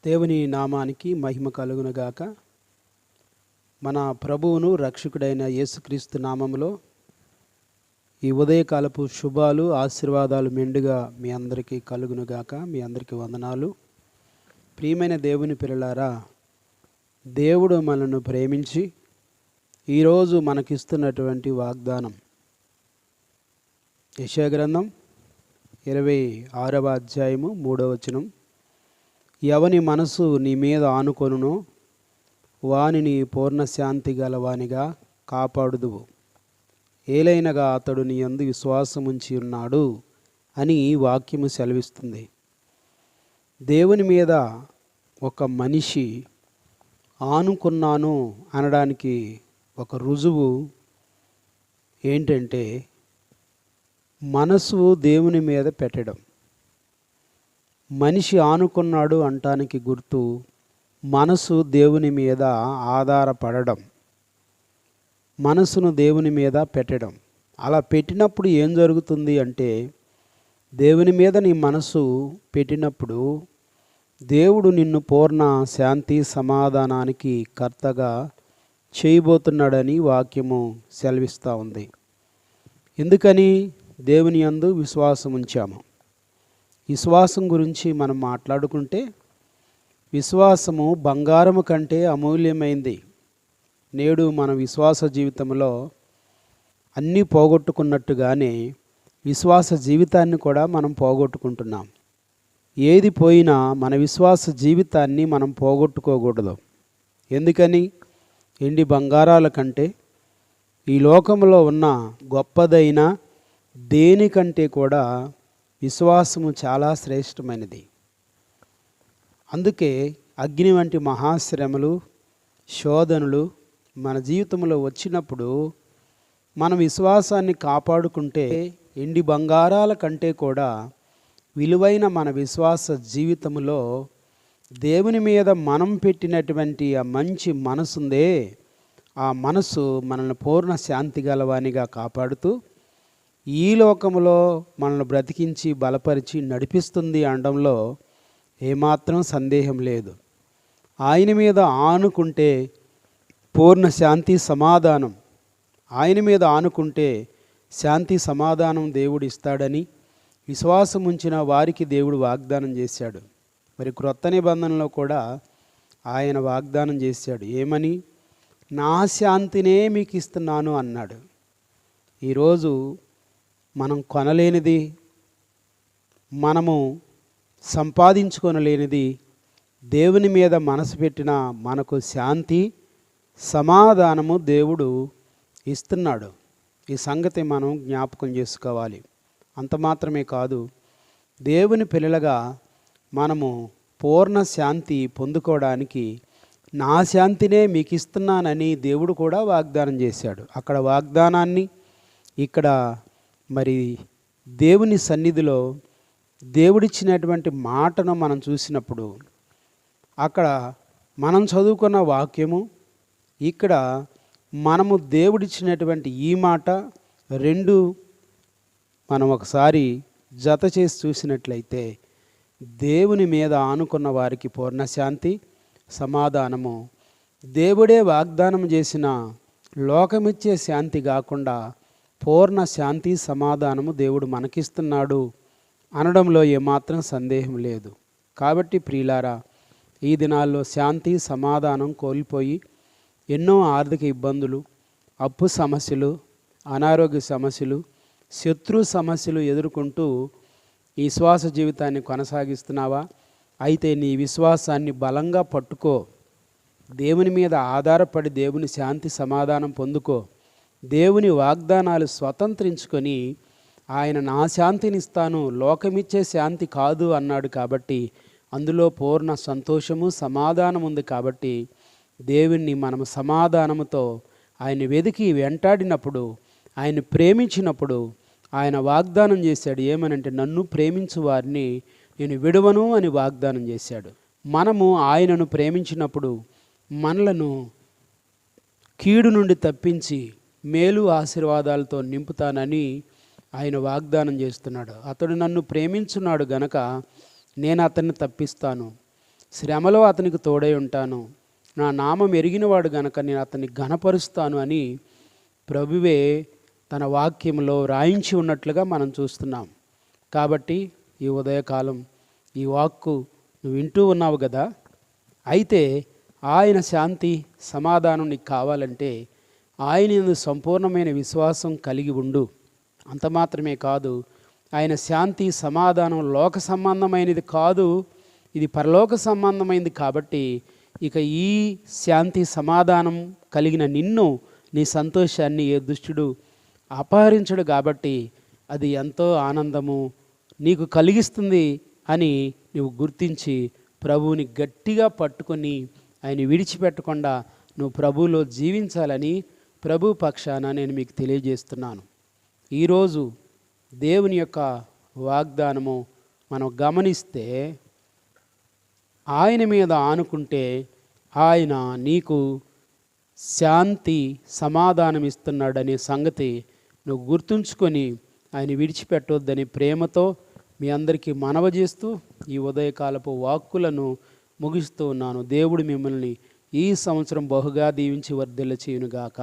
దేవుని నామానికి మహిమ కలుగునుగాక. మన ప్రభువును రక్షకుడైన యేసుక్రీస్తు నామములో ఈ ఉదయకాలపు శుభాలు ఆశీర్వాదాలు మెండుగా మీ అందరికీ కలుగునుగాక. మీ అందరికీ వందనాలు. ప్రియమైన దేవుని పిల్లలారా, దేవుడు మనను ప్రేమించి ఈరోజు మనకిస్తున్నటువంటి వాగ్దానం యెషయా గ్రంథం 26వ అధ్యాయము 3వ వచనం. ఎవని మనసు నీ మీద ఆనుకొనునో వానిని పూర్ణశాంతి గలవానిగా కాపాడుదువు, ఏలైనగా అతడు నీ యందు విశ్వాసముంచి ఉన్నాడు అని వాక్యము సెలవిస్తుంది. దేవుని మీద ఒక మనిషి ఆనుకున్నాను అనడానికి ఒక రుజువు ఏంటంటే మనసు దేవుని మీద పెట్టడం. మనిషి ఆనుకున్నాడు అంటానికి గుర్తు మనసు దేవుని మీద ఆధారపడడం, మనసును దేవుని మీద పెట్టడం. అలా పెట్టినప్పుడు ఏం జరుగుతుంది అంటే, దేవుని మీద నీ మనసు పెట్టినప్పుడు దేవుడు నిన్ను పూర్ణ శాంతి సమాధానానికి కర్తగా చేయబోతున్నాడని వాక్యము సెలవిస్తూ ఉంది. ఎందుకని దేవుని యందు విశ్వాసం ఉంచాము. విశ్వాసం గురించి మనం మాట్లాడుకుంటే, విశ్వాసము బంగారము కంటే అమూల్యమైంది. నేడు మన విశ్వాస జీవితంలో అన్నీ పోగొట్టుకున్నట్టుగానే విశ్వాస జీవితాన్ని కూడా మనం పోగొట్టుకుంటున్నాం. ఏది పోయినా మన విశ్వాస జీవితాన్ని మనం పోగొట్టుకోకూడదు. ఎందుకని? ఎండి బంగారాల కంటే ఈ లోకంలో ఉన్న గొప్పదైన దేనికంటే కూడా విశ్వాసము చాలా శ్రేష్టమైనది. అందుకే అగ్ని వంటి మహాశ్రమలు, శోధనలు మన జీవితంలో వచ్చినప్పుడు మన విశ్వాసాన్ని కాపాడుకుంటే ఎండి బంగారాల కంటే కూడా విలువైన మన విశ్వాస జీవితంలో దేవుని మీద మనం పెట్టినటువంటి ఆ మంచి మనసుందే, ఆ మనసు మనల్ని పూర్ణ శాంతి గలవానిగా కాపాడుతూ ఈ లోకంలో మనల్ని బ్రతికించి బలపరిచి నడిపిస్తుంది అనడంలో ఏమాత్రం సందేహం లేదు. ఆయన మీద ఆనుకుంటే పూర్ణ శాంతి సమాధానం, ఆయన మీద ఆనుకుంటే శాంతి సమాధానం దేవుడు ఇస్తాడని విశ్వాసం ఉంచిన వారికి దేవుడు వాగ్దానం చేశాడు. మరి క్రొత్త నిబంధనలో కూడా ఆయన వాగ్దానం చేశాడు. ఏమని? నా శాంతినే మీకు ఇస్తున్నాను అన్నాడు. ఈరోజు మనం కొనలేనిది, మనము సంపాదించుకొనలేనిది దేవుని మీద మనసు పెట్టిన మనకు శాంతి సమాధానము దేవుడు ఇస్తున్నాడు. ఈ సంగతి మనం జ్ఞాపకం చేసుకోవాలి. అంత మాత్రమే కాదు, దేవుని పిల్లలుగా మనము పూర్ణ శాంతి పొందుకోవడానికి నా శాంతినే మీకు ఇస్తున్నానని దేవుడు కూడా వాగ్దానం చేశాడు. అక్కడ వాగ్దానాన్ని, ఇక్కడ మరి దేవుని సన్నిధిలో దేవుడిచ్చినటువంటి మాటను మనం చూసినప్పుడు, అక్కడ మనం చదువుకున్న వాక్యము, ఇక్కడ మనము దేవుడిచ్చినటువంటి ఈ మాట రెండు మనం ఒకసారి జత చేసి చూసినట్లయితే, దేవుని మీద ఆనుకున్న వారికి పూర్ణశాంతి సమాధానము, దేవుడే వాగ్దానం చేసిన లోకమిచ్చే శాంతి కాకుండా పూర్ణ శాంతి సమాధానము దేవుడు మనకిస్తున్నాడు అనడంలో ఏమాత్రం సందేహం లేదు. కాబట్టి ప్రియులారా, ఈ దినాల్లో శాంతి సమాధానం కోల్పోయి ఎన్నో ఆర్థిక ఇబ్బందులు, అప్పు సమస్యలు, అనారోగ్య సమస్యలు, శత్రు సమస్యలు ఎదుర్కొంటూ ఈ విశ్వాస జీవితాన్ని కొనసాగిస్తున్నావా? అయితే నీ విశ్వాసాన్ని బలంగా పట్టుకో. దేవుని మీద ఆధారపడి దేవుని శాంతి సమాధానం పొందుకో. దేవుని వాగ్దానాలు స్వతంత్రించుకొని, ఆయన నా శాంతినిస్తాను, లోకమిచ్చే శాంతి కాదు అన్నాడు. కాబట్టి అందులో పూర్ణ సంతోషము సమాధానం ఉంది. కాబట్టి దేవుణ్ణి మనము సమాధానముతో ఆయన వెతికి వెంటాడినప్పుడు, ఆయన ప్రేమించినప్పుడు ఆయన వాగ్దానం చేశాడు. ఏమనంటే, నన్ను ప్రేమించు వారిని నేను విడువను అని వాగ్దానం చేశాడు. మనము ఆయనను ప్రేమించినప్పుడు మనలను కీడు నుండి తప్పించి మేలు ఆశీర్వాదాలతో నింపుతానని ఆయన వాగ్దానం చేస్తున్నాడు. అతడు నన్ను ప్రేమించున్నాడు గనక నేను అతన్ని తప్పిస్తాను, శ్రమలో అతనికి తోడై ఉంటాను, నా నామం ఎరిగినవాడు గనక నేను అతన్ని ఘనపరుస్తాను అని ప్రభువే తన వాక్యంలో రాయించి ఉన్నట్లుగా మనం చూస్తున్నాం. కాబట్టి ఈ ఉదయకాలం ఈ వాక్కు నువ్వు వింటూ ఉన్నావు కదా. అయితే ఆయన శాంతి సమాధానం నీకు కావాలంటే ఆయన యందు సంపూర్ణమైన విశ్వాసం కలిగి ఉండు. అంత మాత్రమే కాదు, ఆయన శాంతి సమాధానం లోక సంబంధమైనది కాదు, ఇది పరలోక సంబంధమైనది. కాబట్టి ఇక ఈ శాంతి సమాధానం కలిగిన నిన్ను, నీ సంతోషాన్ని ఏ దుష్టుడు అపహరించడు. కాబట్టి అది ఎంతో ఆనందము నీకు కలిగిస్తుంది అని నువ్వు గుర్తించి ప్రభువుని గట్టిగా పట్టుకొని ఆయన విడిచిపెట్టకుండా నువ్వు ప్రభువులో జీవించాలని ప్రభు పక్షాన నేను మీకు తెలియజేస్తున్నాను. ఈరోజు దేవుని యొక్క వాగ్దానము మనం గమనిస్తే, ఆయన మీద ఆనుకుంటే ఆయన నీకు శాంతి సమాధానం ఇస్తున్నాడనే సంగతి నువ్వు గుర్తుంచుకొని ఆయన విడిచిపెట్టొద్దని ప్రేమతో మీ అందరికీ మనవి చేస్తూ ఈ ఉదయకాలపు వాక్కులను ముగిస్తూ ఉన్నాను. దేవుడు మిమ్మల్ని ఈ సంవత్సరం బహుగా దీవించి వర్ధిల్ల చేయునుగాక.